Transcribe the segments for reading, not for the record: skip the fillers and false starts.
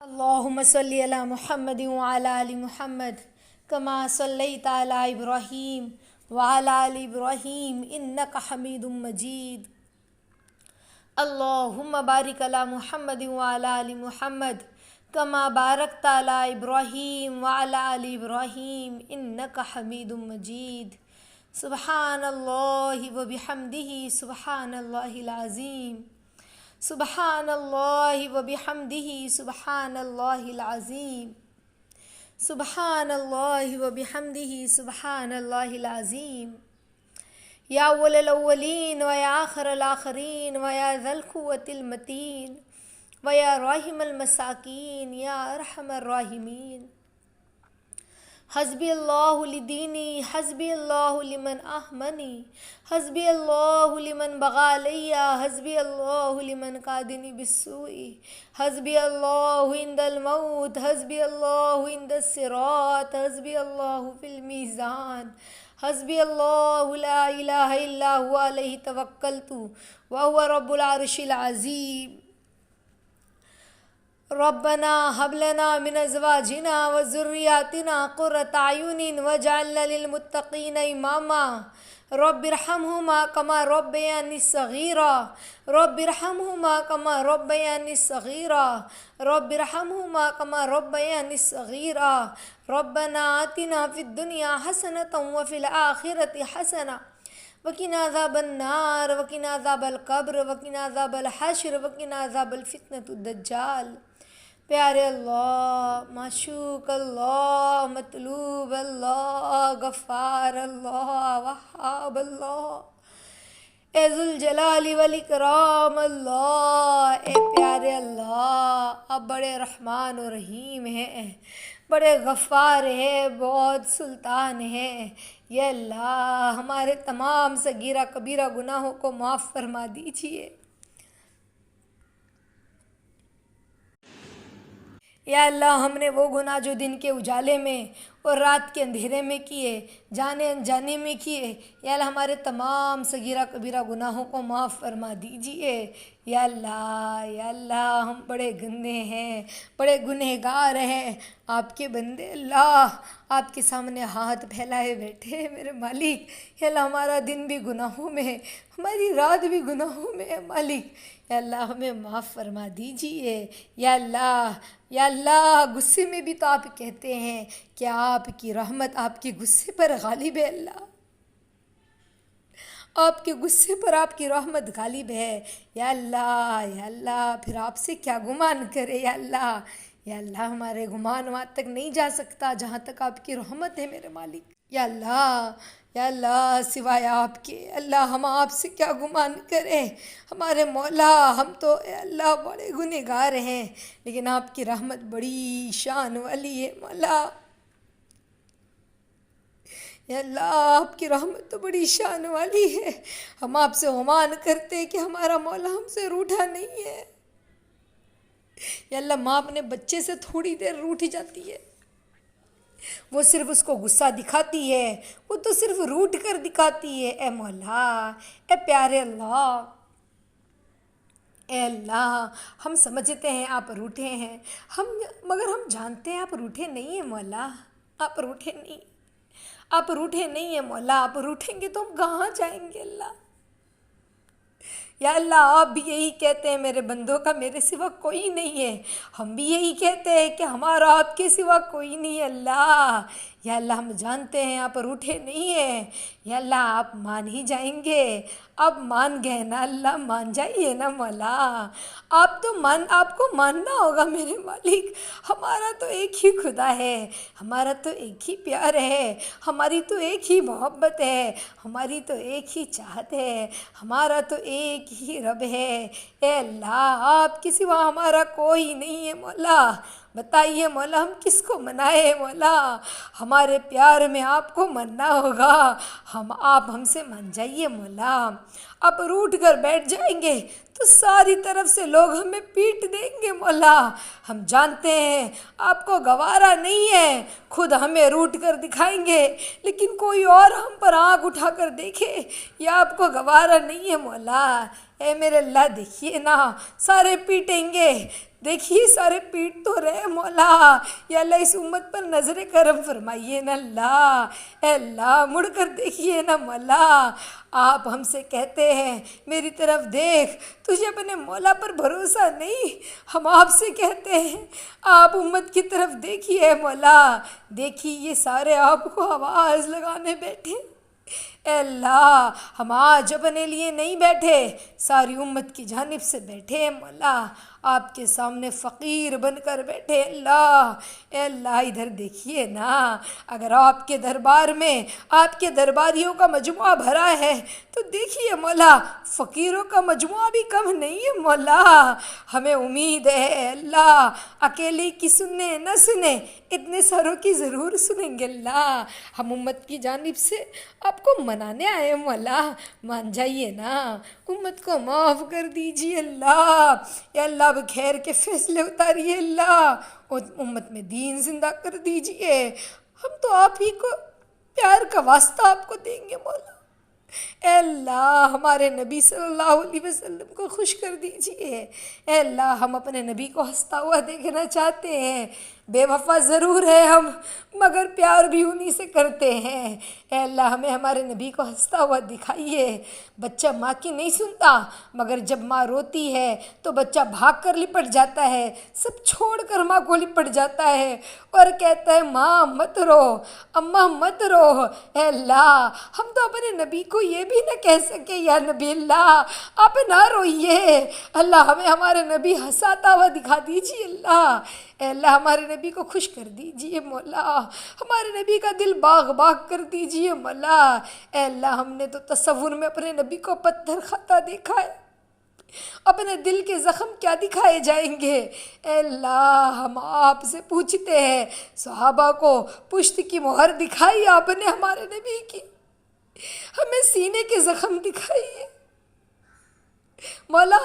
اللهم صل على محمد وعلى آل محمد كما صليت على إبراهيم وعلى آل إبراهيم إنك حميد مجيد. اللهم بارك على محمد وعلى آل محمد كما باركت على إبراهيم وعلى آل إبراهيم إنك حميد مجيد. سبحان الله وبحمده سبحان الله العظيم. سبحان الله وبحمده سبحان الله العظيم. سبحان الله وبحمده سبحان الله العظيم. يا أول الأولين ويا آخر الآخرين ويا ذا القوة المتين ويا راحم المساكين يا أرحم الراحمين. حسبي الله لديني حسبي الله لمن أهمني حسبي الله لمن بغى علي حسبي الله لمن قادني بالسوء حسبي الله عند الموت حسبي الله عند الصراط حسبي الله في الميزان حسبي الله لا إله إلا هو عليه توكلت وهو رب العرش العظيم. ربنا هب لنا من ازواجنا وذرياتنا قرة اعين واجعلنا للمتقين اماما. رب ارحمهما كما ربياني صغيرا رب ارحمهما كما ربياني صغيرا رب ارحمهما كما ربياني صغيرا. ربنا آتنا في الدنيا حسنة وفي الآخرة حسنة وقنا عذاب النار وقنا عذاب القبر وقنا عذاب الحشر وقنا عذاب الفتنة الدجال. پیارے اللہ، معشوق اللہ، مطلوب اللہ، غفار اللہ، وہاب اللہ، اے ذوالجلال والاکرام اللہ، اے پیارے اللہ، آپ بڑے رحمان و رحیم ہیں، بڑے غفار ہیں، بہت سلطان ہیں. یا اللہ، ہمارے تمام صغیرہ کبیرہ گناہوں کو معاف فرما دیجیے. یا اللہ، ہم نے وہ گناہ جو دن کے اجالے میں اور رات کے اندھیرے میں کیے، جانے انجانے میں کیے، یا اللہ ہمارے تمام صغیرہ کبیرہ گناہوں کو معاف فرما دیجیے. یا اللہ، ہم بڑے گندے ہیں، بڑے گنہگار ہیں، آپ کے بندے. اللہ، آپ کے سامنے ہاتھ پھیلائے بیٹھے ہیں میرے مالک. یا اللہ، ہمارا دن بھی گناہوں میں ہے، ہماری رات بھی گناہوں میں ہے مالک. یا اللہ، ہمیں معاف فرما دیجیے. یا اللہ، غصے میں بھی تو آپ کہتے ہیں کہ آپ کی رحمت آپ کے غصے پر غالب ہے. اللہ، آپ کے غصے پر آپ کی رحمت غالب ہے. یا اللہ، پھر آپ سے کیا گمان کرے. یا اللہ، ہمارے گمان وہاں تک نہیں جا سکتا جہاں تک آپ کی رحمت ہے میرے مالک. یا اللہ، سوائے آپ کے اللہ ہم آپ سے کیا گمان کریں. ہمارے مولا، ہم تو اے اللہ بڑے گنہگار ہیں، لیکن آپ کی رحمت بڑی شان والی ہے مولا. یا اللہ، آپ کی رحمت تو بڑی شان والی ہے. ہم آپ سے گمان کرتے کہ ہمارا مولا ہم سے روٹھا نہیں ہے. یا اللہ، ماں اپنے بچے سے تھوڑی دیر روٹھ جاتی ہے، وہ صرف اس کو غصہ دکھاتی ہے، وہ تو صرف روٹ کر دکھاتی ہے. اے مولا، اے پیارے اللہ، اے اللہ، ہم سمجھتے ہیں آپ روٹھے ہیں، مگر ہم جانتے ہیں آپ روٹھے نہیں ہیں مولا. آپ روٹھے نہیں ہیں مولا. آپ روٹھیں گے تو ہم کہاں جائیں گے اللہ. یا اللہ، آپ بھی یہی کہتے ہیں میرے بندوں کا میرے سوا کوئی نہیں ہے. ہم بھی یہی کہتے ہیں کہ ہمارا آپ کے سوا کوئی نہیں ہے اللہ. یا اللہ، ہم جانتے ہیں آپ روٹھے نہیں ہیں. یا اللہ، آپ مان ہی جائیں گے. آپ مان گئے نا اللہ، مان جائیے نا مولا. آپ کو ماننا ہوگا میرے مالک. ہمارا تو ایک ہی خدا ہے، ہمارا تو ایک ہی پیار ہے، ہماری تو ایک ہی محبت ہے، ہماری تو ایک ہی چاہت ہے، ہمارا تو ایک ہی رب ہے. اے اللہ، آپ کے سوا ہمارا کوئی نہیں ہے مولا. بتائیے مولا، ہم کس کو منائے مولا. ہمارے پیار میں آپ کو مننا ہوگا. آپ ہم سے مان جائیے مولا. آپ روٹ کر بیٹھ جائیں گے تو ساری طرف سے لوگ ہمیں پیٹ دیں گے مولا. ہم جانتے ہیں آپ کو گوارا نہیں ہے، خود ہمیں روٹ کر دکھائیں گے، لیکن کوئی اور ہم پر آنکھ اٹھا کر دیکھے یہ آپ کو گوارا نہیں ہے مولا. اے میرے اللہ، دیکھیے نا، سارے پیٹیں گے، دیکھیے سارے پیٹ تو رہے مولا، یا اللہ اس امت پر نظر کرم فرمائیے نا اللہ، اے اللہ مڑ کر دیکھیے نا مولا۔ آپ ہم سے کہتے ہیں میری طرف دیکھ، تجھے اپنے مولا پر بھروسہ نہیں؟ ہم آپ سے کہتے ہیں آپ امت کی طرف دیکھیے مولا۔ دیکھیے یہ سارے آپ کو آواز لگانے بیٹھے، اے اللہ ہم آج اپنے لیے نہیں بیٹھے، ساری امت کی جانب سے بیٹھے ہیں مولا، آپ کے سامنے فقیر بن کر بیٹھے اللہ۔ اے اللہ ادھر دیکھیے نا، اگر آپ کے دربار میں آپ کے درباریوں کا مجموعہ بھرا ہے تو دیکھیے مولا فقیروں کا مجموعہ بھی کم نہیں ہے مولا۔ ہمیں امید ہے اللہ اکیلے کی سننے نہ سنے، اتنے ساروں کی ضرور سنیں گے اللہ۔ ہم امت کی جانب سے آپ کو منانے آئے مولا، مان جائیے نا، امت کو معاف کر دیجیے اللہ۔ یا اللہ اب خیر کے فیصلے اتاریے اللہ، امت میں دین زندہ کر دیجیے۔ ہم تو آپ ہی کو پیار کا واسطہ آپ کو دیں گے مولا۔ اے اللہ ہمارے نبی صلی اللہ علیہ وسلم کو خوش کر دیجیے۔ اے اللہ ہم اپنے نبی کو ہنستا ہوا دیکھنا چاہتے ہیں، بے وفا ضرور ہے ہم مگر پیار بھی انہی سے کرتے ہیں۔ اے اللہ ہمیں ہمارے نبی کو ہنستا ہوا دکھائیے۔ بچہ ماں کی نہیں سنتا مگر جب ماں روتی ہے تو بچہ بھاگ کر لپٹ جاتا ہے، سب چھوڑ کر ماں کو لپٹ جاتا ہے اور کہتا ہے ماں مت رو، اماں مت رو۔ اے اللہ ہم تو اپنے نبی کو یہ بھی نہ کہہ سکے یا نبی اللہ آپ نہ روئیے، اللہ ہمیں ہمارے نبی ہنساتا ہوا دکھا دیجیے اللہ۔ اے اللہ ہمارے نبی کو خوش کر دیجیے مولا، ہمارے نبی کا دل باغ باغ کر دیجیے مولا۔ اے اللہ ہم نے تو تصور میں اپنے نبی کو پتھر کھاتا دیکھا ہے، اپنے دل کے زخم کیا دکھائے جائیں گے؟ اے اللہ ہم آپ سے پوچھتے ہیں، صحابہ کو پشت کی مہر دکھائی آپ نے ہمارے نبی کی، ہمیں سینے کے زخم دکھائیے مولا،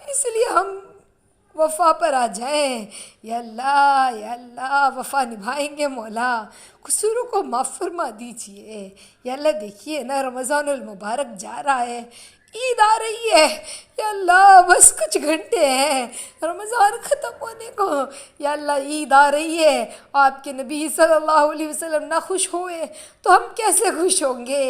اس لیے ہم وفا پر آ جائیں۔ یا اللہ وفا نبھائیں گے مولا، قصوروں کو معاف فرما دیجیے۔ یا اللہ دیکھیے نا رمضان المبارک جا رہا ہے، عید آ رہی ہے، یا اللہ بس کچھ گھنٹے ہیں رمضان ختم ہونے کو۔ یا اللہ عید آ رہی ہے، آپ کے نبی صلی اللہ علیہ وسلم نہ خوش ہوئے تو ہم کیسے خوش ہوں گے؟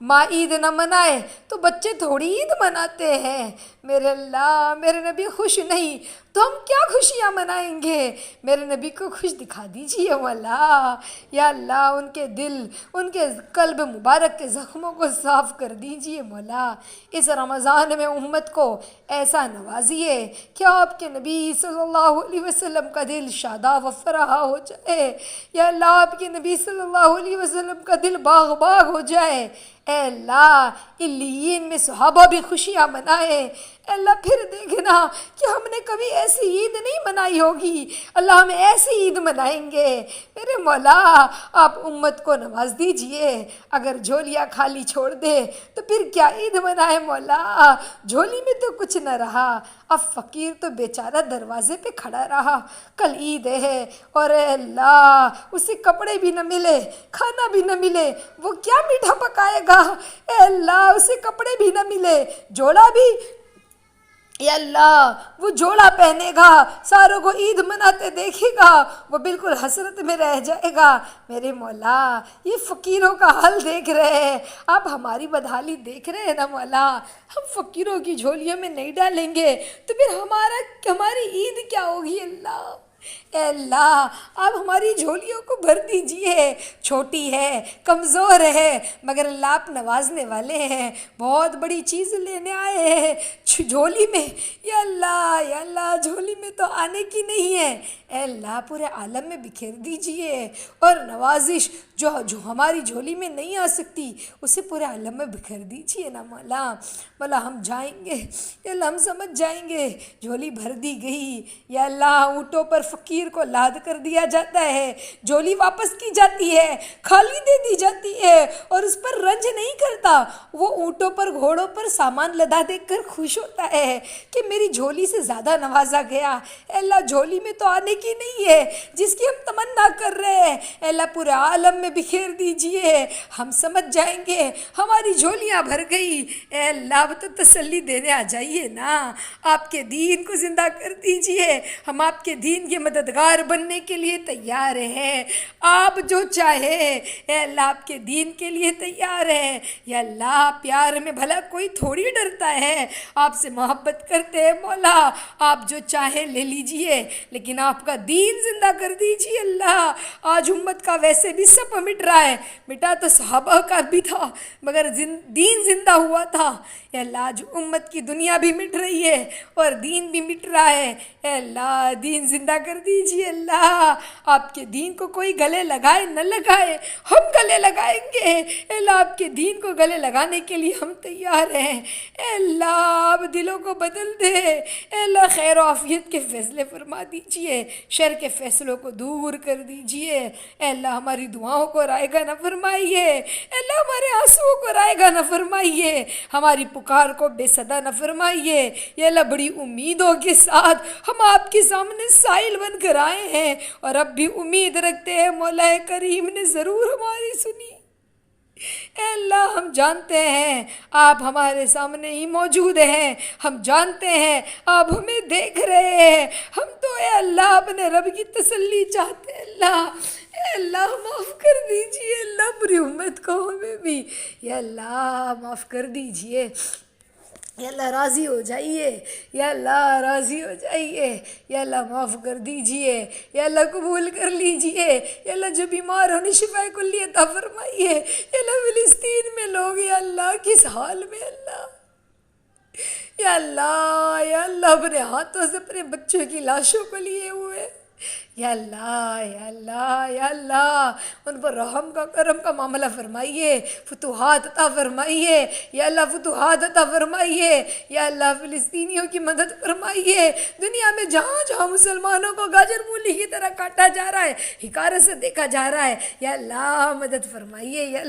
ماں عید نہ منائے تو بچے تھوڑی عید مناتے ہیں۔ میرے اللہ میرے نبی خوش نہیں تو ہم کیا خوشیاں منائیں گے؟ میرے نبی کو خوش دکھا دیجیے مولا۔ یا اللہ ان کے دل ان کے قلب مبارک کے زخموں کو صاف کر دیجیے مولا۔ اس رمضان میں امت کو ایسا نوازیے کہ آپ کے نبی صلی اللہ علیہ وسلم کا دل شاداب و فرح ہو جائے۔ یا اللہ آپ کے نبی صلی اللہ علیہ وسلم کا دل باغ باغ ہو جائے۔ اے اللہ علیین میں صحابہ بھی خوشیاں منائیں۔ اے اللہ پھر دیکھنا کہ ہم نے کبھی ایسی عید نہیں منائی ہوگی، اللہ ہم ایسی عید منائیں گے۔ میرے مولا آپ امت کو نواز دیجئے، اگر جھولیاں خالی چھوڑ دے تو پھر کیا عید منائے مولا؟ جھولی میں تو کچھ نہ رہا، اب فقیر تو بیچارہ دروازے پہ کھڑا رہا، کل عید ہے اور اے اللہ اسے کپڑے بھی نہ ملے، کھانا بھی نہ ملے، وہ کیا میٹھا پکائے گا؟ اے اللہ اسے کپڑے بھی نہ ملے، جوڑا بھی، یا اللہ وہ جوڑا پہنے گا، ساروں کو عید مناتے دیکھے گا، وہ بالکل حسرت میں رہ جائے گا۔ میرے مولا یہ فقیروں کا حال دیکھ رہے ہیں، آپ ہماری بدحالی دیکھ رہے ہیں نا مولا، ہم فقیروں کی جھولیوں میں نہیں ڈالیں گے تو پھر ہماری عید کیا ہوگی اللہ؟ اے اللہ آپ ہماری جھولیوں کو بھر دیجئے، چھوٹی ہے کمزور ہے مگر اللہ آپ نوازنے والے ہیں، بہت بڑی چیز لینے آئے ہیں جھولی میں۔ یا اللہ جھولی میں تو آنے کی نہیں ہے، اے اللہ پورے عالم میں بکھیر دیجئے، اور نوازش جو ہماری جھولی میں نہیں آ سکتی اسے پورے عالم میں بکھیر دیجئے نا مولا۔ مولا ہم جائیں گے، یا اللہ ہم سمجھ جائیں گے جھولی بھر دی گئی، یا اللہ اونٹوں پر فقیر کو لاد کر دیا جاتا ہے، جھولی واپس کی جاتی ہے، خالی دے دی جاتی ہے اور اس پر رنج نہیں کرتا، وہ اونٹوں پر گھوڑوں پر سامان لدا دیکھ کر خوش ہوتا ہے کہ میری جھولی سے زیادہ نوازا گیا۔ اے اللہ جھولی میں تو آنے کی نہیں ہے جس کی ہم تمنا کر رہے ہیں، اے اللہ پورے عالم میں میں بکھیر دیجئے، ہم سمجھ جائیں گے، ہماری جھولیاں بھر گئی۔ اے اللہ اب تو تسلی دینے آ جائیے نا، آپ کے دین کو زندہ کر دیجئے، ہم آپ کے دین کے مددگار بننے کے لیے تیار ہیں، آپ جو چاہے اے اللہ آپ کے دین کے لیے تیار ہے۔ یا اللہ پیار میں بھلا کوئی تھوڑی ڈرتا ہے، آپ سے محبت کرتے ہیں مولا، آپ جو چاہے لے لیجئے، لیکن آپ کا دین زندہ کر دیجئے اللہ۔ آج امت کا ویسے بھی سب مٹ رہا ہے، مٹا تو صحابہ کا بھی تھا مگر دین زندہ ہوا تھا۔ اے اللہ آج امت کی دنیا بھی مٹ رہی ہے اور دین بھی مٹ رہا ہے، اے اللہ دین زندہ کر دیجئے اللہ۔ آپ کے دین کو کوئی گلے لگائے نہ لگائے، ہم گلے لگائیں گے، اے اللہ آپ کے دین کو گلے لگانے کے لیے ہم تیار ہیں۔ اے اللہ آپ دلوں کو بدل دے، اے اللہ خیر و عافیت کے فیصلے فرما دیجئے، شر کے فیصلوں کو دور کر دیجئے۔ اے اللہ ہماری دعاؤں کو رائے گا نہ فرمائیے، اے اللہ ہمارے آنسوؤں کو رائے گا نہ فرمائیے، ہماری پکار کو بے صدا نہ فرمائیے۔ یا اللہ بڑی امیدوں کے ساتھ ہم آپ کے سامنے سائل بن کر آئے ہیں اور اب بھی امید رکھتے ہیں مولا کریم نے ضرور ہماری سنی۔ اے اللہ ہم جانتے ہیں آپ ہمارے سامنے ہی موجود ہیں، ہم جانتے ہیں آپ ہمیں دیکھ رہے ہیں، ہم تو اے اللہ اپنے رب کی تسلی چاہتے ہیں اللہ۔ اے اللہ معاف کر دیجئے اللہ پوری امت کو، ہمیں بھی یا اللہ معاف کر دیجئے۔ یا اللہ راضی ہو جائیے، یا اللہ راضی ہو جائیے، یا اللہ معاف کر دیجئے، یا اللہ قبول کر لیجئے، یا اللہ جو بیمار ہونے شفا کلی عطا فرمائیے۔ یا اللہ فلسطین میں لوگ یا اللہ کس حال میں اللہ، یا اللہ اپنے ہاتھوں سے اپنے بچوں کی لاشوں کو لیے ہوئے، یا اللہ یا اللہ یا اللہ ان پر رحم کا کرم کا معاملہ فرمائیے، فتوحات عطا فرمائیے، یا اللہ فتوحات عطا فرمائیے، یا اللہ فلسطینیوں کی مدد فرمائیے۔ دنیا میں جہاں جہاں مسلمانوں کو گاجر مولی کی طرح کاٹا جا رہا ہے، حقارت سے دیکھا جا رہا ہے، یا اللہ مدد فرمائیے، یا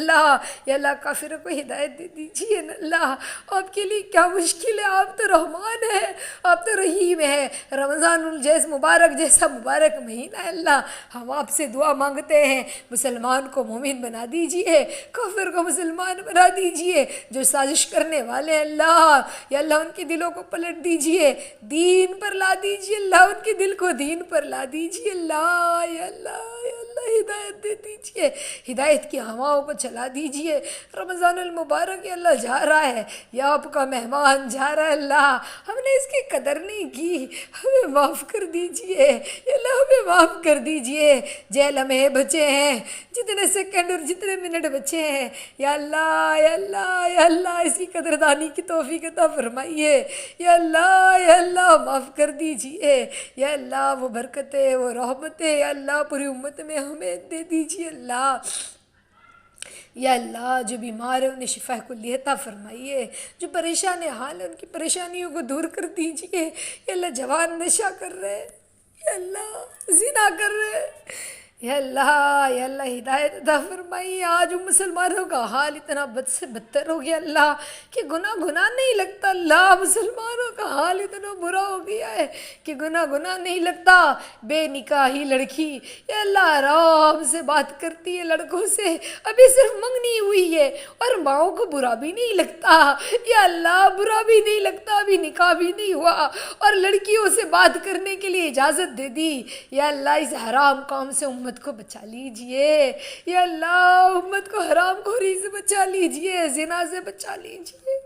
اللہ کافروں کو ہدایت دے دیجیے نا اللہ۔ آپ کے لیے کیا مشکل ہے، آپ تو رحمان ہے، آپ تو رحیم ہے۔ رمضان الجیس مبارک جیسا مبارک مہینہ ہے اللہ، ہم آپ سے دعا مانگتے ہیں مسلمان کو مومن بنا دیجئے، کافر کو مسلمان بنا دیجئے، جو سازش کرنے والے اللہ یا اللہ ان کے دلوں کو پلٹ دیجئے، دین پر لا دیجئے اللہ، ان کے دل کو دین پر لا دیجئے اللہ، یا اللہ یا اللہ ہدایت دے دیجئے، ہدایت کی ہواؤں کو چلا دیجئے۔ رمضان المبارک یا اللہ جا رہا ہے، یا آپ کا مہمان جا رہا ہے اللہ، ہم نے اس کی قدر نہیں کی، ہمیں معاف کر دیجئے یا اللہ، ہمیں معاف کر دیجئے۔ جے لمحے بچے ہیں، جتنے سیکنڈ اور جتنے منٹ بچے ہیں، یا اللہ یا اللہ یا اللہ اس کی قدردانی کی توفیق عطا فرمائیے، یا اللہ معاف کر دیجئے، یا اللہ وہ برکتیں وہ رحمتیں یا اللہ پوری امت میں ہمیں دے دیجئے اللہ۔ یا اللہ جو بیمار ہیں انہیں شفا کلی عطا فرمائیے، جو پریشان حال ہیں ان کی پریشانیوں کو دور کر دیجئے۔ یا اللہ جوان نشہ کر رہے ہیں، یا اللہ زنا کر رہے ہیں، یا اللہ ہدایت عطا فرمائیے۔ آج ان مسلمانوں کا حال اتنا بد سے بدتر ہو گیا اللہ کہ گناہ نہیں لگتا اللہ، مسلمانوں کا حال اتنا برا ہو گیا ہے کہ گناہ نہیں لگتا۔ بے نکاحی لڑکی یا اللہ آرام سے بات کرتی ہے لڑکوں سے، ابھی صرف منگنی ہوئی ہے اور ماؤں کو برا بھی نہیں لگتا، یا اللہ برا بھی نہیں لگتا، ابھی نکاح بھی نہیں ہوا اور لڑکیوں سے بات کرنے کے لیے اجازت دے دی۔ یا اللہ اس حرام کام سے امت کو بچا لیجئے، یا اللہ امت کو حرام خوری سے بچا لیجئے، زنا سے بچا لیجئے۔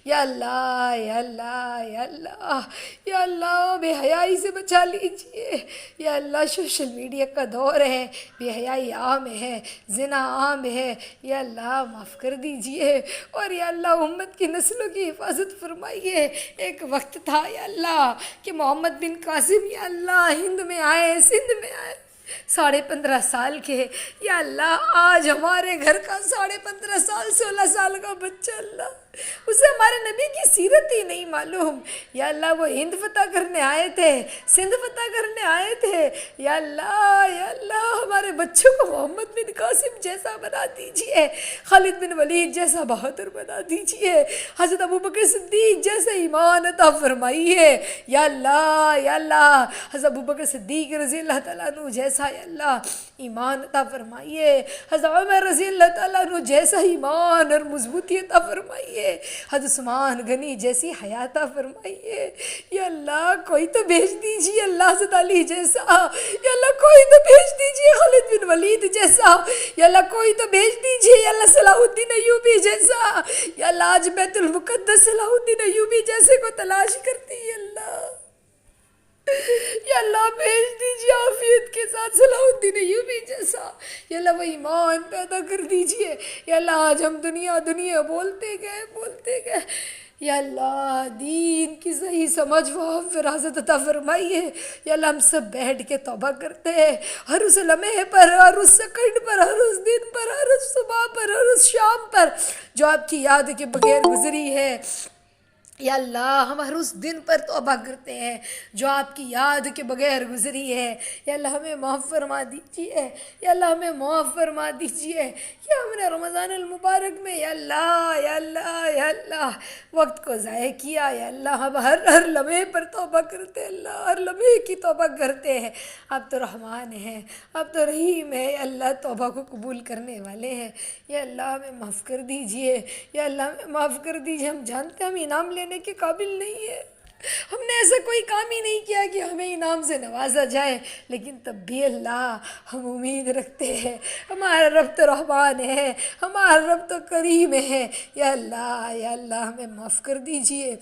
یا اللہ یا اللہ یا اللہ یا اللہ بے حیائی سے بچا لیجئے۔ یا اللہ سوشل میڈیا کا دور ہے، بے حیائی عام ہے، زنا عام ہے، یا اللہ معاف کر دیجئے، اور یا اللہ امت کی نسلوں کی حفاظت فرمائیے۔ ایک وقت تھا یا اللہ کہ محمد بن قاسم یا اللہ ہند میں آئے، سندھ میں آئے، 15.5 سال کے، یا اللہ آج ہمارے گھر کا 15.5 سال 16 سال کا بچہ اللہ، اسے ہمارے نبی کی سیرت ہی نہیں معلوم۔ یا اللہ وہ ہند فتح کرنے آئے تھے، سندھ فتح کرنے آئے تھے، یا اللہ ہمارے بچوں کو محمد بن قاسم جیسا بنا دیجئے، خالد بن ولید جیسا بہادر بنا دیجئے، حضرت ابوبکر صدیق جیسا ایمان عطا فرمائیے۔ یا اللہ حضرت ابوبکر صدیق رضی اللہ تعالیٰ عنہ جیسا جیسا یا اللہ ایمان عطا فرمائیے، حضرت عمر رضی اللہ تعالیٰ عنہ جیسا ایمان اور مضبوطی عطا فرمائیے، حضرت عثمان غنی جیسی حیات عطا فرمائیے یا اللہ، کوئی تو بھیج دیجیے اللہ حضرت علی جیسا، یا اللہ کوئی تو بھیج دیجیے خالد بن ولید جیسا، یا اللہ کوئی تو بھیج دیجیے یا اللہ صلاح الدین ایوبی جیسا، یا اللہ آج بیت المقدس صلاح الدین ایوبی جیسے کو تلاش کرتی ہے اللہ، یا اللہ بھیج دیجیے عافیت کے ساتھ صلاح الدین ایوبی جیسا، یا اللہ وہ ایمان پیدا کر دیجیے، یا اللہ آج ہم دنیا دنیا بولتے گئے، یا اللہ دین کی صحیح سمجھ و فراست عطا فرمائیے، یا اللہ ہم سب بیٹھ کے توبہ کرتے ہیں، ہر اس لمحے پر، ہر اس سیکنڈ پر، ہر اس دن پر، ہر اس صبح پر، ہر اس شام پر جو آپ کی یاد کے بغیر گزری ہے، یا اللہ ہم ہر اس دن پر توبہ کرتے ہیں جو آپ کی یاد کے بغیر گزری ہے، یا اللہ ہمیں معاف فرما دیجیے، یا اللہ ہمیں معاف فرما دیجیے، یا ہم نے رمضان المبارک میں یا اللہ وقت کو ضائع کیا، یا اللہ ہم ہر لمحے پر توبہ کرتے ہیں، اللہ ہر لمحے کی توبہ کرتے ہیں، آپ تو رحمان ہیں، آپ تو رحیم ہیں، یا اللہ توبہ کو قبول کرنے والے ہیں، یا اللہ ہمیں معاف کر دیجیے، یا اللہ ہمیں معاف کر دیجیے، ہم جانتے ہیں ہم انعام لینے کے قابل نہیں ہیں، ہم نے ایسا کوئی کام ہی نہیں کیا کہ ہمیں انعام سے نوازا جائے، لیکن تب بھی اللہ ہم امید رکھتے ہیں، ہمارا رب تو رحمان ہے، ہمارا رب تو کریم ہے، یا اللہ ہمیں معاف کر دیجئے،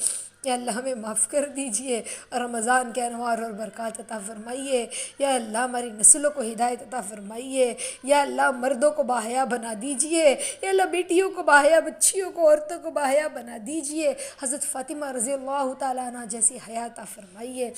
یا اللہ ہمیں معاف کر دیجئے، اور رمضان کے انوار اور برکات عطا فرمائیے، یا اللہ ہماری نسلوں کو ہدایت عطا فرمائیے، یا اللہ مردوں کو باحیا بنا دیجئے، یا اللہ بیٹیوں کو باحیا، بچیوں کو، عورتوں کو باحیا بنا دیجئے، حضرت فاطمہ رضی اللہ تعالیٰ عنہ جیسی حیات عطا فرمائیے،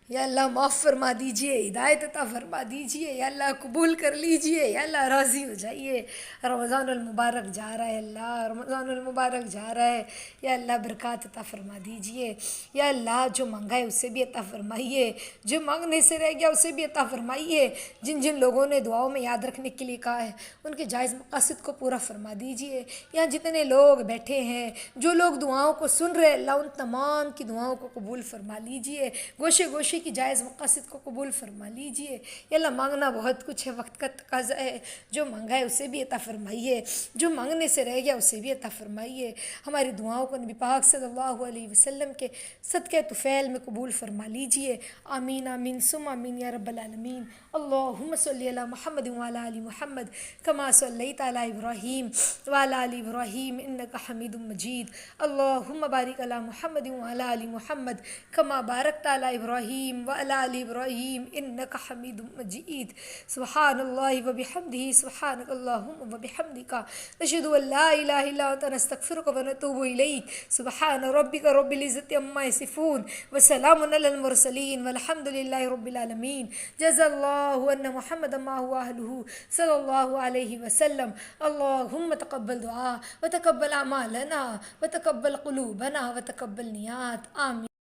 یا اللہ معاف فرما دیجئے، ہدایت عطا فرما دیجئے، یا اللہ قبول کر لیجئے، یا اللہ راضی ہو جائیے، رمضان المبارک جا رہا ہے، اللہ رمضان المبارک جا رہا ہے، یا اللہ برکات عطا فرما دیجئے، یا اللہ جو مانگا ہے اسے بھی عطا فرمائیے، جو مانگنے سے رہ گیا اسے بھی عطا فرمائیے، جن لوگوں نے دعاؤں میں یاد رکھنے کے لیے کہا ہے ان کے جائز مقاصد کو پورا فرما دیجئے، یہاں جتنے لوگ بیٹھے ہیں، جو لوگ دعاؤں کو سن رہے ہیں، اللہ ان تمام کی دعاؤں کو قبول فرما لیجئے، گوشے گوشے کی جائز مقاصد کو قبول فرما لیجئے، یا اللہ مانگنا بہت کچھ ہے، وقت کا تقاضا ہے، جو مانگا ہے اسے بھی عطا فرمائیے، جو مانگنے سے رہ گیا اسے بھی عطا فرمائیے، ہماری دعاؤں کو نبی پاک صلی اللہ علیہ وسلم کے صدقہ طفیل میں قبول فرما لیجئے، آمین آمین ثم آمین یا رب العالمین، اللہم صلی علی محمد وعلی آل محمد کما صلیت علی ابراہیم وعلی آل ابراہیم انک حمید مجید، اللہم بارک علی محمد وعلی آل محمد کما بارکت علی ابراہیم وعلی آل ابراہیم انک حمید مجید، سبحان اللہ وبحمدہ، سبحانک اللہم وبحمدک، نشہد ان لا الہ الا انت نستغفرک ونتوب الیک، سبحان ربک رب العزت عما یصفون وسلام علی المرسلین والحمد للہ رب العالمین، جزا اللہ ان محمد ما هو اہلہ صلی اللہ علیہ وسلم، اللہم تقبل دعا وتقبل اعمالنا وتقبل قلوبنا وتقبل نیات، آمین۔